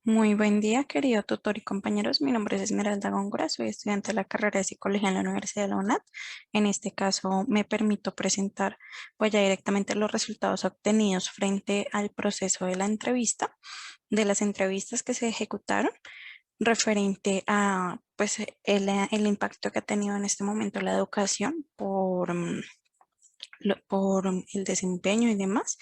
Muy buen día, querido tutor y compañeros. Mi nombre es Esmeralda Góngora, soy estudiante de la carrera de Psicología en la Universidad de la UNAD. En este caso, me permito presentar pues ya directamente los resultados obtenidos frente al proceso de la entrevista, de las entrevistas que se ejecutaron referente a pues el impacto que ha tenido en este momento la educación por el desempeño y demás,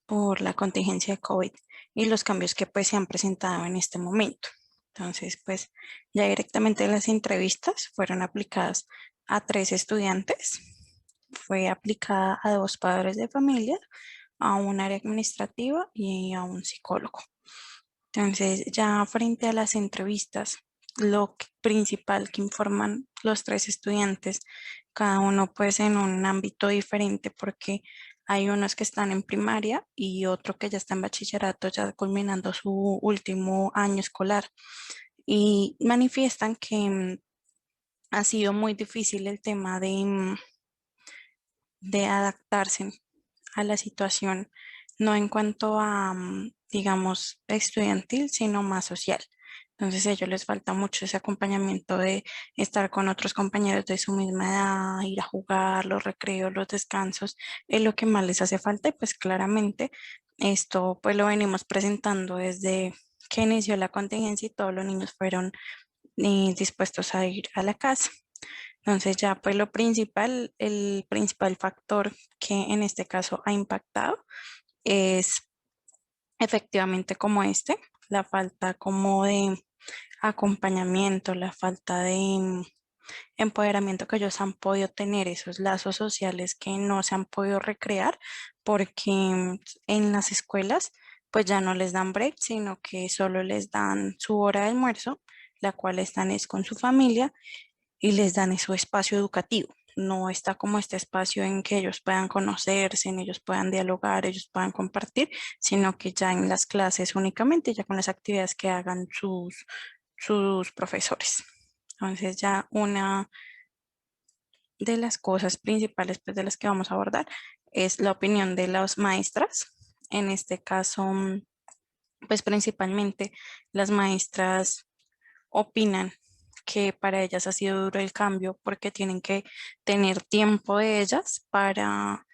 por la contingencia de COVID y los cambios que pues se han presentado en este momento. Entonces, pues ya directamente las entrevistas fueron aplicadas a tres estudiantes, fue aplicada a dos padres de familia, a un área administrativa y a un psicólogo. Entonces, ya frente a las entrevistas, principal que informan los tres estudiantes, cada uno pues en un ámbito diferente, porque hay unos que están en primaria y otro que ya está en bachillerato, ya culminando su último año escolar, y manifiestan que ha sido muy difícil el tema de adaptarse a la situación, no en cuanto a, digamos, estudiantil, sino más social. Entonces a ellos les falta mucho ese acompañamiento de estar con otros compañeros de su misma edad, ir a jugar, los recreos, los descansos, es lo que más les hace falta y pues claramente esto pues lo venimos presentando desde que inició la contingencia y todos los niños fueron dispuestos a ir a la casa. Entonces ya pues lo principal, el principal factor que en este caso ha impactado es efectivamente como la falta como de acompañamiento, la falta de empoderamiento que ellos han podido tener, esos lazos sociales que no se han podido recrear porque en las escuelas pues ya no les dan break, sino que solo les dan su hora de almuerzo, la cual están es con su familia y les dan su espacio educativo. No está como este espacio en que ellos puedan conocerse, en ellos puedan dialogar, ellos puedan compartir, sino que ya en las clases únicamente, ya con las actividades que hagan sus profesores. Entonces ya una de las cosas principales pues, de las que vamos a abordar es la opinión de las maestras. En este caso, pues principalmente las maestras opinan que para ellas ha sido duro el cambio porque tienen que tener tiempo de ellas para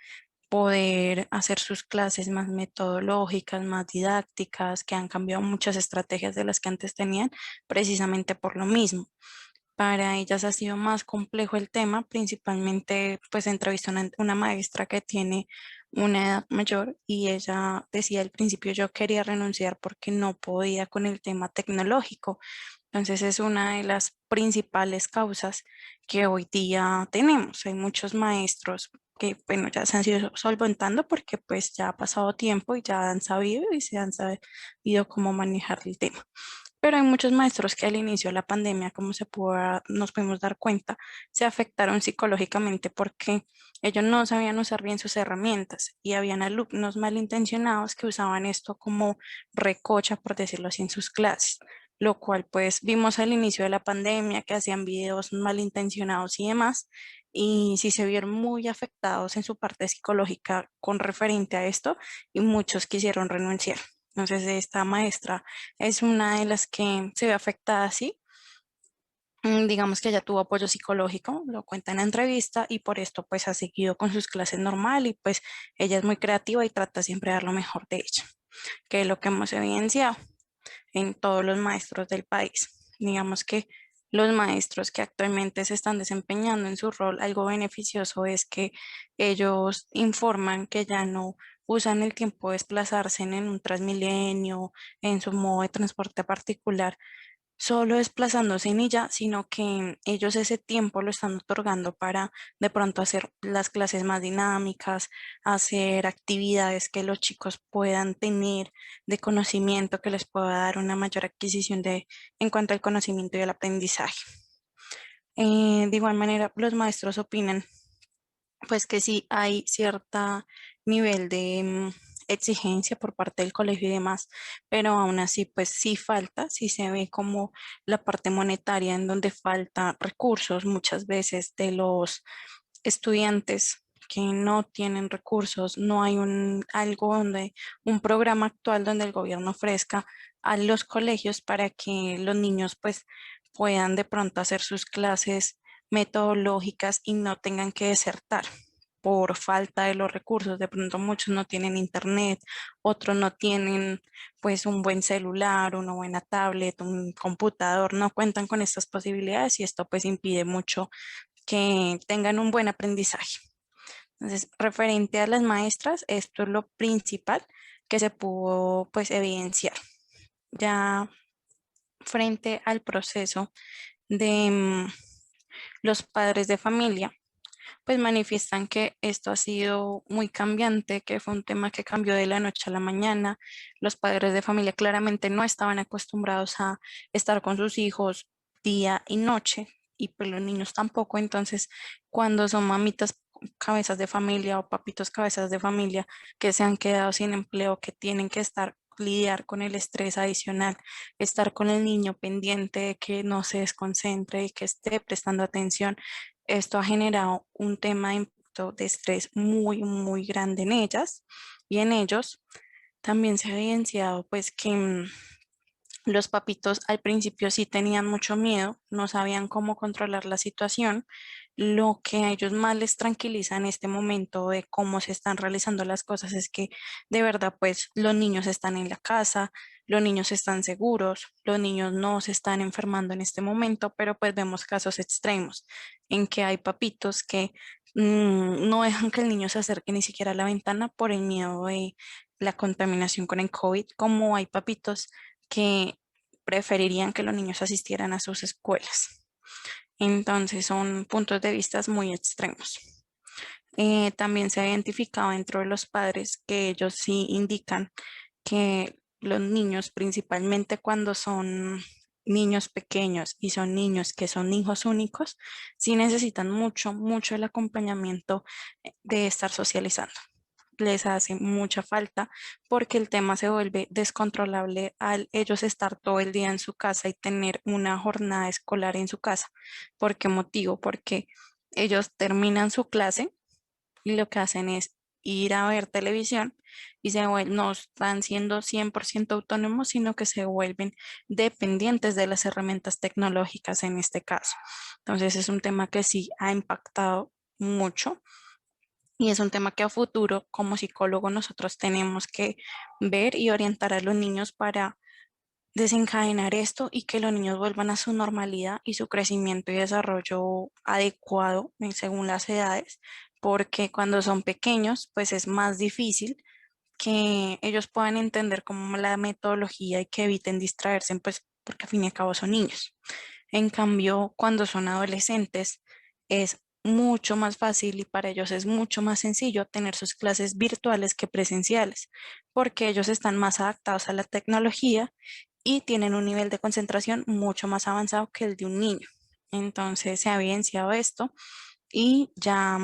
poder hacer sus clases más metodológicas, más didácticas, que han cambiado muchas estrategias de las que antes tenían, precisamente por lo mismo. Para ellas ha sido más complejo el tema, principalmente pues entrevisté a una maestra que tiene una edad mayor y ella decía al principio yo quería renunciar porque no podía con el tema tecnológico. Entonces es una de las principales causas que hoy día tenemos. Hay muchos maestros que, bueno, ya se han ido solventando porque pues ya ha pasado tiempo y ya han sabido y se han sabido cómo manejar el tema. Pero hay muchos maestros que al inicio de la pandemia, como nos pudimos dar cuenta, se afectaron psicológicamente porque ellos no sabían usar bien sus herramientas y habían alumnos malintencionados que usaban esto como recocha, por decirlo así, en sus clases, lo cual pues vimos al inicio de la pandemia que hacían videos malintencionados y demás, y sí se vieron muy afectados en su parte psicológica con referente a esto y muchos quisieron renunciar. Entonces esta maestra es una de las que se ve afectada así. Digamos que ella tuvo apoyo psicológico, lo cuenta en la entrevista y por esto pues ha seguido con sus clases normal y pues ella es muy creativa y trata siempre de dar lo mejor de ella, que es lo que hemos evidenciado en todos los maestros del país. Digamos que los maestros que actualmente se están desempeñando en su rol, algo beneficioso es que ellos informan que ya no usan el tiempo de desplazarse en un Transmilenio, en su modo de transporte particular, solo desplazándose en ella, sino que ellos ese tiempo lo están otorgando para de pronto hacer las clases más dinámicas, hacer actividades que los chicos puedan tener de conocimiento, que les pueda dar una mayor adquisición en cuanto al conocimiento y al aprendizaje. De igual manera, los maestros opinan pues que sí hay cierta nivel de exigencia por parte del colegio y demás, pero aún así pues sí falta, sí se ve como la parte monetaria en donde falta recursos muchas veces de los estudiantes porque no tienen recursos, no hay algo donde, un programa actual donde el gobierno ofrezca a los colegios para que los niños pues puedan de pronto hacer sus clases metodológicas y no tengan que desertar por falta de los recursos. De pronto muchos no tienen internet, otros no tienen pues un buen celular, una buena tablet, un computador, no cuentan con estas posibilidades y esto pues impide mucho que tengan un buen aprendizaje. Entonces, referente a las maestras, esto es lo principal que se pudo pues evidenciar. Ya frente al proceso de los padres de familia, pues manifiestan que esto ha sido muy cambiante, que fue un tema que cambió de la noche a la mañana. Los padres de familia claramente no estaban acostumbrados a estar con sus hijos día y noche y pues los niños tampoco. Entonces, cuando son mamitas cabezas de familia o papitos cabezas de familia que se han quedado sin empleo, que tienen que estar lidiar con el estrés adicional, estar con el niño pendiente de que no se desconcentre y que esté prestando atención, esto ha generado un tema de impacto de estrés muy, muy grande en ellas y en ellos. También se ha evidenciado pues que los papitos al principio sí tenían mucho miedo, no sabían cómo controlar la situación. Lo que a ellos más les tranquiliza en este momento de cómo se están realizando las cosas es que de verdad pues los niños están en la casa, los niños están seguros, los niños no se están enfermando en este momento, pero pues vemos casos extremos en que hay papitos que no dejan que el niño se acerque ni siquiera a la ventana por el miedo de la contaminación con el COVID, como hay papitos que preferirían que los niños asistieran a sus escuelas. Entonces son puntos de vista muy extremos. También se ha identificado dentro de los padres que ellos sí indican que los niños, principalmente cuando son niños pequeños y son niños que son hijos únicos, sí necesitan mucho, mucho el acompañamiento de estar socializando. Les hace mucha falta porque el tema se vuelve descontrolable al ellos estar todo el día en su casa y tener una jornada escolar en su casa. ¿Por qué motivo? Porque ellos terminan su clase y lo que hacen es ir a ver televisión y no están siendo 100% autónomos, sino que se vuelven dependientes de las herramientas tecnológicas en este caso. Entonces es un tema que sí ha impactado mucho y es un tema que a futuro como psicólogo nosotros tenemos que ver y orientar a los niños para desencadenar esto y que los niños vuelvan a su normalidad y su crecimiento y desarrollo adecuado según las edades, porque cuando son pequeños pues es más difícil que ellos puedan entender como la metodología y que eviten distraerse, pues porque al fin y al cabo son niños. En cambio, cuando son adolescentes, es mucho más fácil y para ellos es mucho más sencillo tener sus clases virtuales que presenciales, porque ellos están más adaptados a la tecnología y tienen un nivel de concentración mucho más avanzado que el de un niño. Entonces se ha evidenciado esto y ya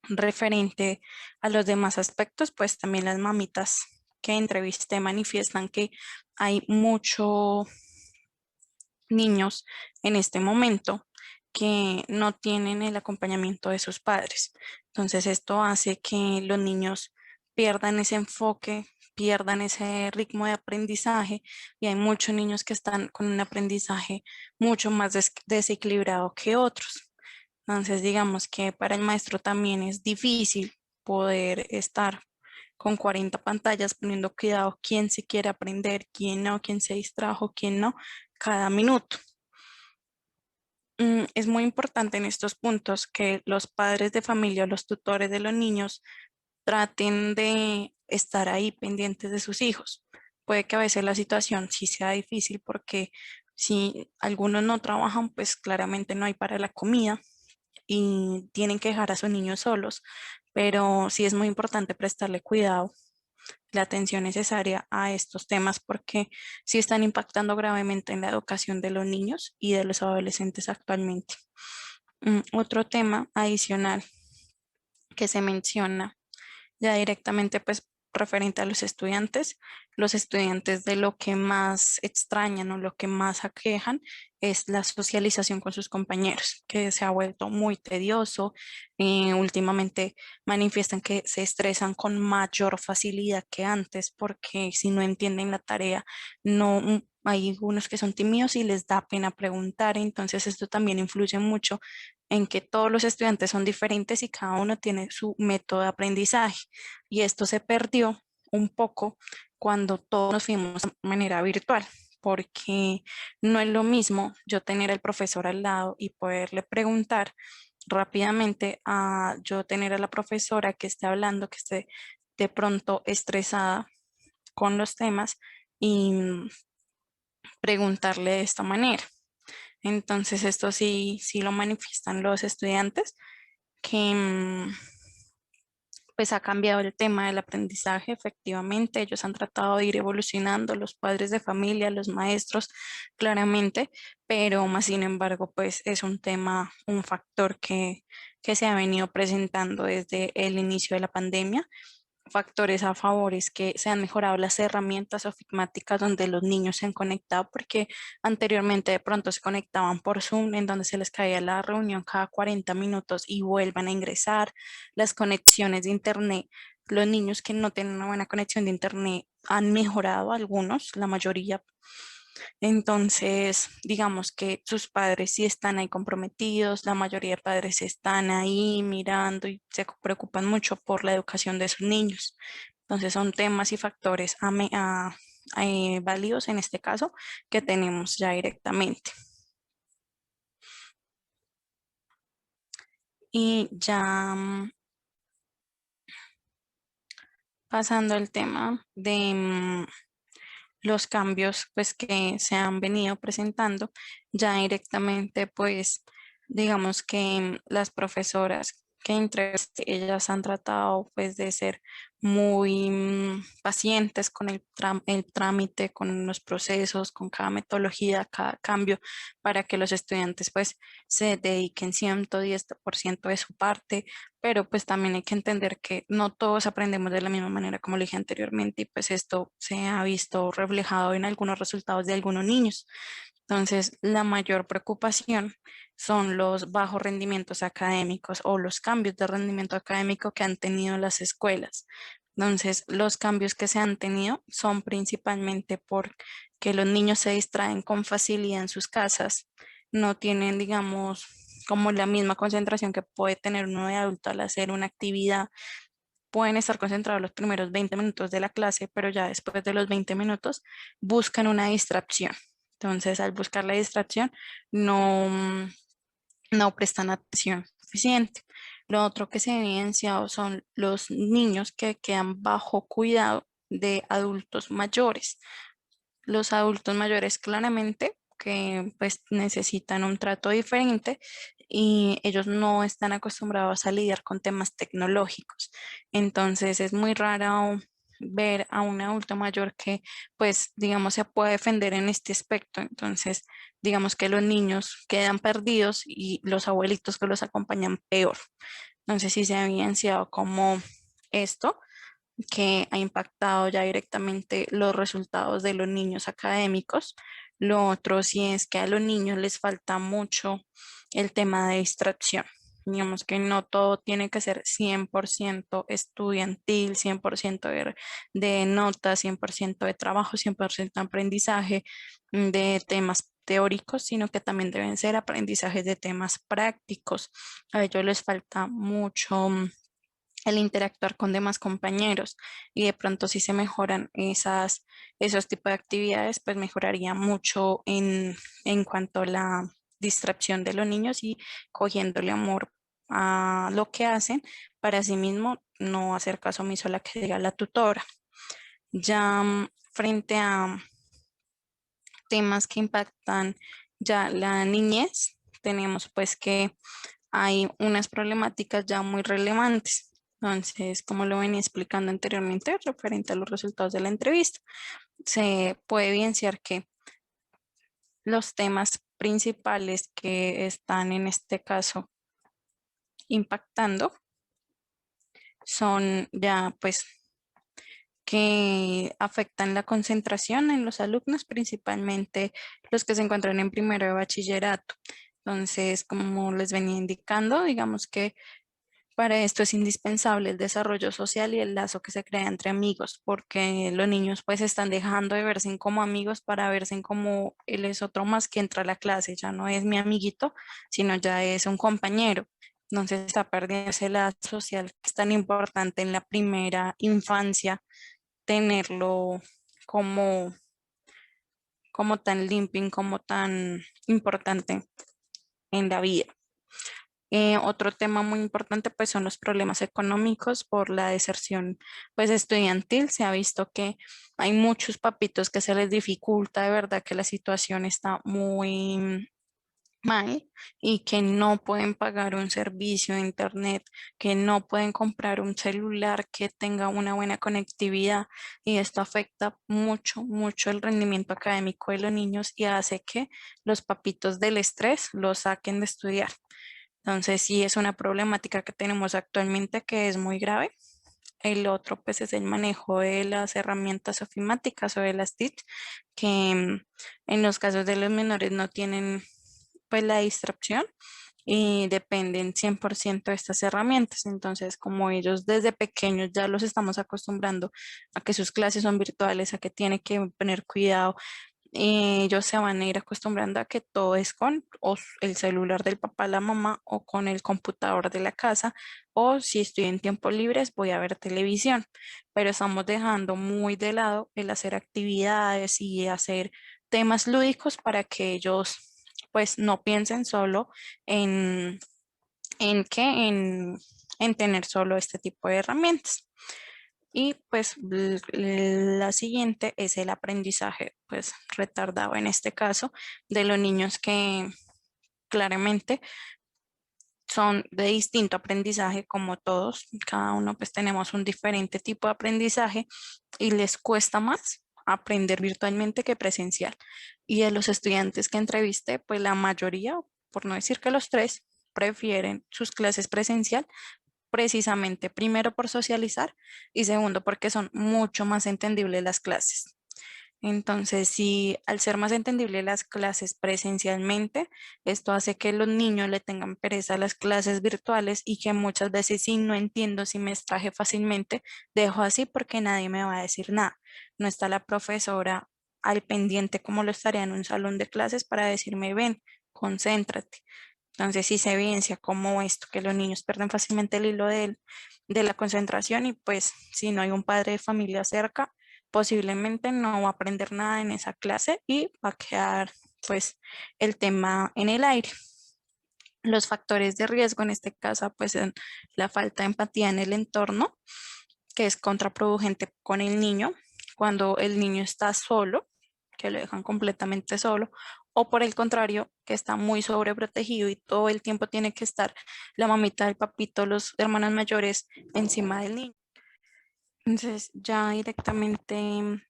referente a los demás aspectos, pues también las mamitas que entrevisté manifiestan que hay muchos niños en este momento que no tienen el acompañamiento de sus padres. Entonces esto hace que los niños pierdan ese enfoque, pierdan ese ritmo de aprendizaje y hay muchos niños que están con un aprendizaje mucho más desequilibrado que otros. Entonces, digamos que para el maestro también es difícil poder estar con 40 pantallas poniendo cuidado quién se quiere aprender, quién no, quién se distrajo, quién no, cada minuto. Es muy importante en estos puntos que los padres de familia o los tutores de los niños traten de estar ahí pendientes de sus hijos. Puede que a veces la situación sí sea difícil porque si algunos no trabajan, pues claramente no hay para la comida y tienen que dejar a sus niños solos, pero sí es muy importante prestarle cuidado, la atención necesaria a estos temas porque sí están impactando gravemente en la educación de los niños y de los adolescentes actualmente. Otro tema adicional que se menciona ya directamente pues referente a los estudiantes de lo que más extrañan o lo que más aquejan es la socialización con sus compañeros, que se ha vuelto muy tedioso. Últimamente manifiestan que se estresan con mayor facilidad que antes porque si no entienden la tarea, no, hay algunos que son tímidos y les da pena preguntar, entonces esto también influye mucho en que todos los estudiantes son diferentes y cada uno tiene su método de aprendizaje. Y esto se perdió un poco cuando todos nos fuimos de manera virtual, porque no es lo mismo yo tener al profesor al lado y poderle preguntar rápidamente a yo tener a la profesora que esté hablando, que esté de pronto estresada con los temas y preguntarle de esta manera. Entonces, esto sí, sí lo manifiestan los estudiantes, que pues ha cambiado el tema del aprendizaje, efectivamente, ellos han tratado de ir evolucionando, los padres de familia, los maestros, claramente, pero más sin embargo, pues es un tema, un factor que se ha venido presentando desde el inicio de la pandemia. Factores a favor es que se han mejorado las herramientas ofimáticas donde los niños se han conectado, porque anteriormente de pronto se conectaban por Zoom, en donde se les caía la reunión cada 40 minutos y vuelvan a ingresar. Las conexiones de Internet, los niños que no tienen una buena conexión de Internet han mejorado algunos, la mayoría. Entonces, digamos que sus padres sí están ahí comprometidos, la mayoría de padres están ahí mirando y se preocupan mucho por la educación de sus niños. Entonces, son temas y factores válidos en este caso que tenemos ya directamente. Y ya pasando al tema de los cambios pues que se han venido presentando ya directamente pues digamos que las profesoras que entre ellas han tratado pues de ser muy pacientes con el trámite, con los procesos, con cada metodología, cada cambio para que los estudiantes pues se dediquen 110% de su parte, pero pues también hay que entender que no todos aprendemos de la misma manera, como lo dije anteriormente, y pues esto se ha visto reflejado en algunos resultados de algunos niños. Entonces, la mayor preocupación son los bajos rendimientos académicos o los cambios de rendimiento académico que han tenido las escuelas. Entonces, los cambios que se han tenido son principalmente porque los niños se distraen con facilidad en sus casas, no tienen, digamos, como la misma concentración que puede tener uno de adulto al hacer una actividad. Pueden estar concentrados los primeros 20 minutos de la clase, pero ya después de los 20 minutos buscan una distracción. Entonces, al buscar la distracción, no, no prestan atención suficiente. Lo otro que se ha evidenciado son los niños que quedan bajo cuidado de adultos mayores. Los adultos mayores claramente que pues necesitan un trato diferente y ellos no están acostumbrados a lidiar con temas tecnológicos. Entonces es muy raro ver a un adulto mayor que pues digamos se puede defender en este aspecto. Entonces digamos que los niños quedan perdidos y los abuelitos que los acompañan peor. Entonces sí se ha evidenciado como esto que ha impactado ya directamente los resultados de los niños académicos. Lo otro sí es que a los niños les falta mucho el tema de distracción. Digamos que no todo tiene que ser 100% estudiantil, 100% de notas, 100% de trabajo, 100% de aprendizaje de temas teóricos, sino que también deben ser aprendizajes de temas prácticos. A ellos les falta mucho el interactuar con demás compañeros y de pronto si se mejoran esos tipos de actividades, pues mejoraría mucho en cuanto a la distracción de los niños y cogiéndole amor a lo que hacen para sí mismo no hacer caso omiso a la que diga la tutora. Ya frente a temas que impactan ya la niñez, tenemos pues que hay unas problemáticas ya muy relevantes. Entonces, como lo venía explicando anteriormente, referente a los resultados de la entrevista, se puede evidenciar que los temas principales que están en este caso impactando son ya pues que afectan la concentración en los alumnos, principalmente los que se encuentran en primero de bachillerato. Entonces, como les venía indicando, digamos que para esto es indispensable el desarrollo social y el lazo que se crea entre amigos, porque los niños pues están dejando de verse como amigos para verse como él es otro más que entra a la clase, ya no es mi amiguito, sino ya es un compañero. Entonces está perdiendo ese lazo social que es tan importante en la primera infancia, tenerlo como, como tan limpio, como tan importante en la vida. Otro tema muy importante pues son los problemas económicos por la deserción pues estudiantil. Se ha visto que hay muchos papitos que se les dificulta de verdad, que la situación está muy mal y que no pueden pagar un servicio de internet, que no pueden comprar un celular que tenga una buena conectividad, y esto afecta mucho, mucho el rendimiento académico de los niños y hace que los papitos del estrés los saquen de estudiar. Entonces, sí es una problemática que tenemos actualmente que es muy grave. El otro, pues, es el manejo de las herramientas ofimáticas o de las TIC, que en los casos de los menores no tienen, pues, la distracción y dependen 100% de estas herramientas. Entonces, como ellos desde pequeños ya los estamos acostumbrando a que sus clases son virtuales, a que tienen que poner cuidado, ellos se van a ir acostumbrando a que todo es con el celular del papá, la mamá, o con el computador de la casa, o si estoy en tiempos libres voy a ver televisión, pero estamos dejando muy de lado el hacer actividades y hacer temas lúdicos para que ellos pues no piensen solo en, en qué, en tener solo este tipo de herramientas. Y pues la siguiente es el aprendizaje, pues retardado en este caso, de los niños que claramente son de distinto aprendizaje como todos. Cada uno pues tenemos un diferente tipo de aprendizaje y les cuesta más aprender virtualmente que presencial. Y de los estudiantes que entrevisté, pues la mayoría, por no decir que los tres, prefieren sus clases presencial, precisamente primero por socializar y segundo porque son mucho más entendibles las clases. Entonces, si al ser más entendibles las clases presencialmente, esto hace que los niños le tengan pereza a las clases virtuales y que muchas veces si no entiendo, si me extraje fácilmente, dejo así porque nadie me va a decir nada. No está la profesora al pendiente como lo estaría en un salón de clases para decirme, ven, concéntrate. Entonces sí se evidencia como esto, que los niños pierden fácilmente el hilo de la concentración y pues si no hay un padre de familia cerca, posiblemente no va a aprender nada en esa clase y va a quedar pues el tema en el aire. Los factores de riesgo en este caso pues son la falta de empatía en el entorno, que es contraproducente con el niño, cuando el niño está solo, que lo dejan completamente solo, o por el contrario, que está muy sobreprotegido y todo el tiempo tiene que estar la mamita, el papito, los hermanos mayores encima del niño. Entonces, ya directamente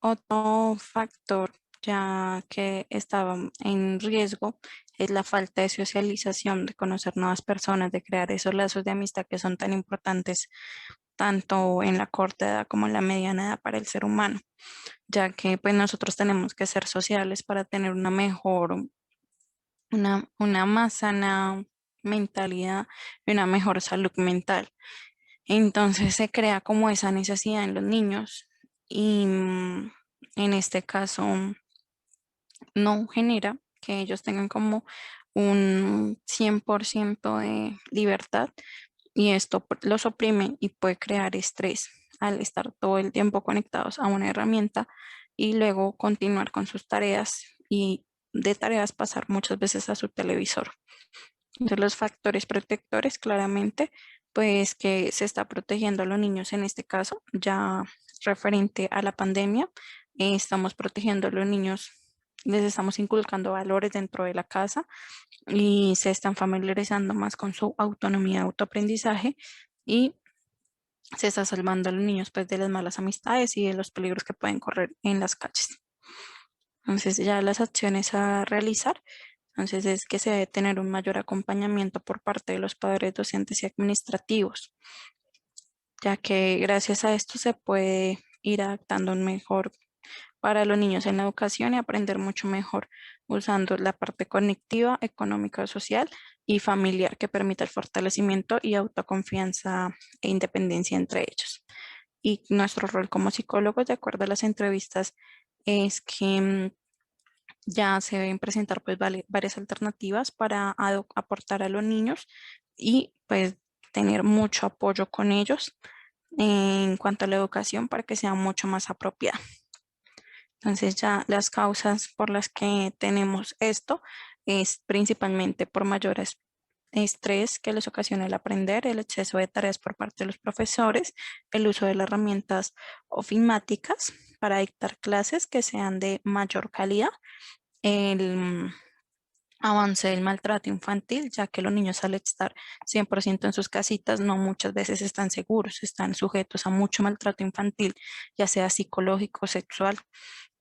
otro factor ya que estaba en riesgo es la falta de socialización, de conocer nuevas personas, de crear esos lazos de amistad que son tan importantes tanto en la corta edad como en la mediana edad para el ser humano, ya que pues nosotros tenemos que ser sociales para tener una mejor, una más sana mentalidad y una mejor salud mental. Entonces se crea como esa necesidad en los niños y en este caso no genera que ellos tengan como un 100% de libertad y esto los oprime y puede crear estrés al estar todo el tiempo conectados a una herramienta y luego continuar con sus tareas y de tareas pasar muchas veces a su televisor. Entonces los factores protectores claramente pues que se está protegiendo a los niños en este caso ya referente a la pandemia, estamos protegiendo a los niños, les estamos inculcando valores dentro de la casa y se están familiarizando más con su autonomía, autoaprendizaje y se está salvando a los niños pues de las malas amistades y de los peligros que pueden correr en las calles. Entonces ya las acciones a realizar, entonces es que se debe tener un mayor acompañamiento por parte de los padres docentes y administrativos. ya que gracias a esto se puede ir adaptando mejor para los niños en la educación y aprender mucho mejor usando la parte cognitiva, económica, social y familiar que permite el fortalecimiento y autoconfianza e independencia entre ellos. Y nuestro rol como psicólogos, de acuerdo a las entrevistas, es que ya se deben presentar pues varias alternativas para aportar a los niños y pues tener mucho apoyo con ellos en cuanto a la educación para que sea mucho más apropiada. Entonces ya las causas por las que tenemos esto es principalmente por mayores estrés que les ocasiona el aprender, el exceso de tareas por parte de los profesores, el uso de las herramientas ofimáticas para dictar clases que sean de mayor calidad, el avance del maltrato infantil, ya que los niños al estar 100% en sus casitas no muchas veces están seguros, están sujetos a mucho maltrato infantil, ya sea psicológico, sexual.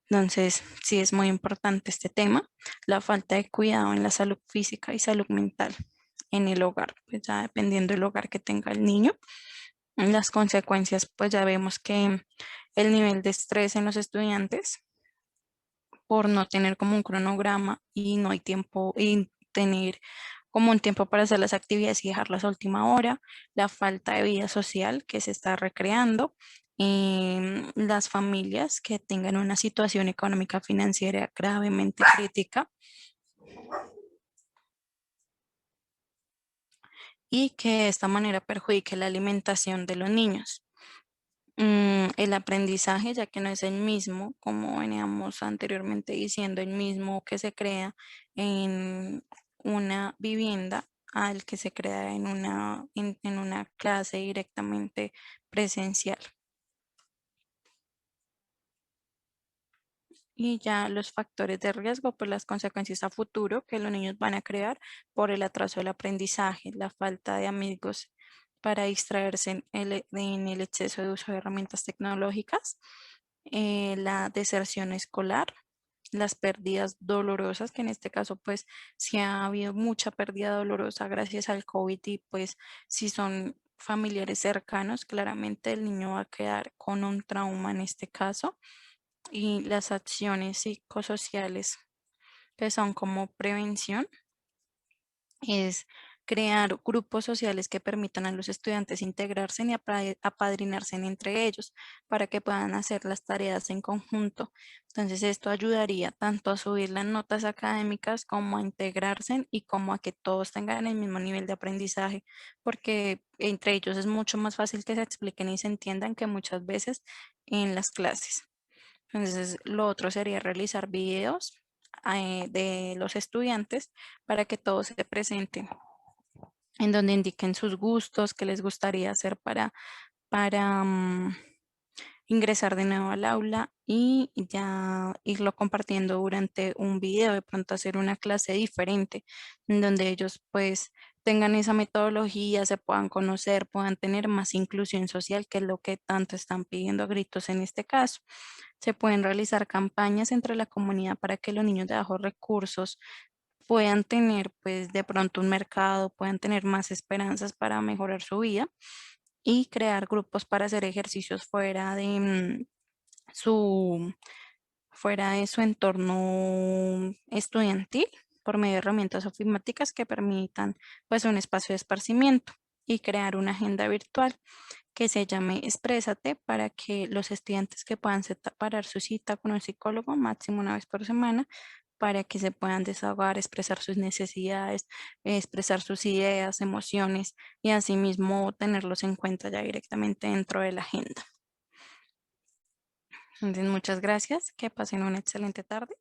Entonces, sí es muy importante este tema, la falta de cuidado en la salud física y salud mental en el hogar, pues ya dependiendo del hogar que tenga el niño. Las consecuencias, pues ya vemos que el nivel de estrés en los estudiantes por no tener como un cronograma y no hay tiempo y tener como un tiempo para hacer las actividades y dejarlas a última hora, la falta de vida social que se está recreando, las familias que tengan una situación económica financiera gravemente crítica y que de esta manera perjudique la alimentación de los niños. El aprendizaje, ya que no es el mismo, como veníamos anteriormente diciendo, el mismo que se crea en una vivienda al que se crea en una clase directamente presencial. Y ya los factores de riesgo, pues las consecuencias a futuro que los niños van a crear por el atraso del aprendizaje, la falta de amigos para distraerse en el exceso de uso de herramientas tecnológicas, la deserción escolar, las pérdidas dolorosas, que en este caso pues si ha habido mucha pérdida dolorosa gracias al COVID y pues si son familiares cercanos, claramente el niño va a quedar con un trauma en este caso y las acciones psicosociales que son como prevención es crear grupos sociales que permitan a los estudiantes integrarse y apadrinarse entre ellos para que puedan hacer las tareas en conjunto. Entonces esto ayudaría tanto a subir las notas académicas como a integrarse y como a que todos tengan el mismo nivel de aprendizaje, porque entre ellos es mucho más fácil que se expliquen y se entiendan que muchas veces en las clases. Entonces, lo otro sería realizar videos de los estudiantes para que todos se presenten, en donde indiquen sus gustos, qué les gustaría hacer para ingresar de nuevo al aula y ya irlo compartiendo durante un video, de pronto hacer una clase diferente, en donde ellos pues tengan esa metodología, se puedan conocer, puedan tener más inclusión social, que es lo que tanto están pidiendo a gritos en este caso. Se pueden realizar campañas entre la comunidad para que los niños de bajos recursos puedan tener pues de pronto un mercado, puedan tener más esperanzas para mejorar su vida y crear grupos para hacer ejercicios su, fuera de su entorno estudiantil por medio de herramientas ofimáticas que permitan pues un espacio de esparcimiento y crear una agenda virtual que se llame Exprésate para que los estudiantes que puedan separar su cita con un psicólogo máximo una vez por semana para que se puedan desahogar, expresar sus necesidades, expresar sus ideas, emociones y asimismo tenerlos en cuenta ya directamente dentro de la agenda. Entonces, muchas gracias, que pasen una excelente tarde.